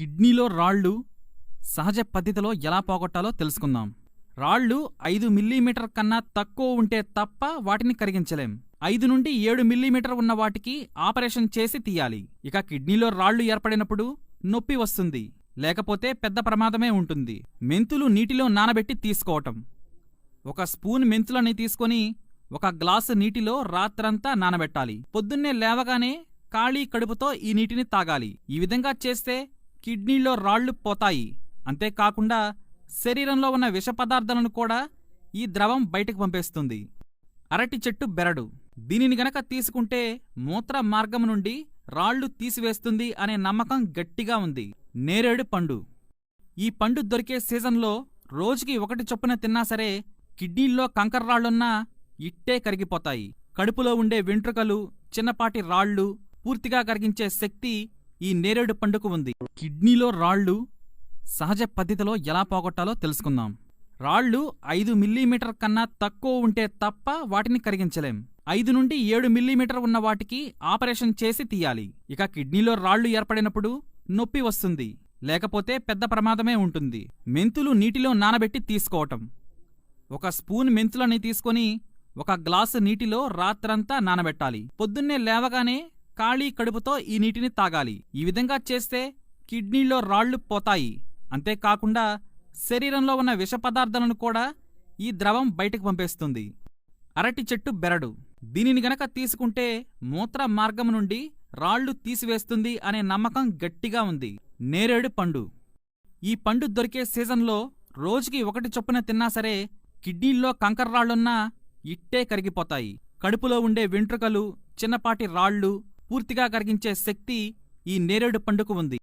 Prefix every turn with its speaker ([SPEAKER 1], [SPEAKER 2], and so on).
[SPEAKER 1] కిడ్నీలో రాళ్ళు సహజ పద్ధతిలో ఎలా పోగొట్టాలో తెలుసుకుందాం. రాళ్ళు 5 మిల్లీమీటర్ కన్నా తక్కువ ఉంటే తప్ప వాటిని కరిగించలేం. 5 నుండి 7 మిల్లీమీటర్ ఉన్న వాటికి ఆపరేషన్ చేసి తీయాలి. ఇక కిడ్నీలో రాళ్ళు ఏర్పడినప్పుడు నొప్పి వస్తుంది, లేకపోతే పెద్ద ప్రమాదమే ఉంటుంది. మెంతులు నీటిలో నానబెట్టి తీసుకోవటం. 1 స్పూన్ మెంతులని తీసుకొని 1 గ్లాసు నీటిలో రాత్రంతా నానబెట్టాలి. పొద్దున్నే లేవగానే ఖాళీ కడుపుతో ఈ నీటిని తాగాలి. ఈ విధంగా చేస్తే కిడ్నీలో రాళ్లు పోతాయి. అంతేకాకుండా శరీరంలో ఉన్న విష పదార్థాలను కూడా ఈ ద్రవం బయటకు పంపేస్తుంది. అరటి చెట్టు బెరడు. దీనిని గనక తీసుకుంటే మూత్ర మార్గం నుండి రాళ్లు తీసివేస్తుంది అనే నమ్మకం గట్టిగా ఉంది. నేరేడు పండు. ఈ పండు దొరికే సీజన్లో రోజుకి 1 చొప్పున తిన్నా సరే కిడ్నీల్లో కంకర్రాళ్లున్నా ఇట్టే కరిగిపోతాయి. కడుపులో ఉండే వెంట్రుకలు, చిన్నపాటి రాళ్లు పూర్తిగా కరిగించే శక్తి ఈ నేరేడు పండుకు ఉంది. కిడ్నీలో రాళ్ళు సహజ పద్ధతిలో ఎలా పోగొట్టాలో తెలుసుకుందాం. రాళ్ళు 5 మిల్లీమీటర్ కన్నా తక్కువ ఉంటే తప్ప వాటిని కరిగించలేం. 5 నుండి 7 మిల్లీమీటర్ ఉన్న వాటికి ఆపరేషన్ చేసి తీయాలి. ఇక కిడ్నీలో రాళ్లు ఏర్పడినప్పుడు నొప్పి వస్తుంది, లేకపోతే పెద్ద ప్రమాదమే ఉంటుంది. మెంతులు నీటిలో నానబెట్టి తీసుకోవటం. 1 స్పూన్ మెంతులని తీసుకొని 1 గ్లాసు నీటిలో రాత్రంతా నానబెట్టాలి. పొద్దున్నే లేవగానే ఖాళీ కడుపుతో ఈ నీటిని తాగాలి. ఈ విధంగా చేస్తే కిడ్నీలో రాళ్లు పోతాయి. అంతేకాకుండా శరీరంలో ఉన్న విష పదార్థాలను కూడా ఈ ద్రవం బయటకు పంపేస్తుంది. అరటి చెట్టు బెరడు. దీనిని గనక తీసుకుంటే మూత్ర మార్గం నుండి రాళ్లు తీసివేస్తుంది అనే నమ్మకం గట్టిగా ఉంది. నేరేడు పండు. ఈ పండు దొరికే సీజన్లో రోజుకి 1 చొప్పున తిన్నా సరే కిడ్నీల్లో కంకర్రాళ్లున్నా ఇట్టే కరిగిపోతాయి. కడుపులో ఉండే వెంట్రుకలు, చిన్నపాటి రాళ్లు పూర్తిగా కరిగించే శక్తి ఈ నేరేడు పండుకు ఉంది.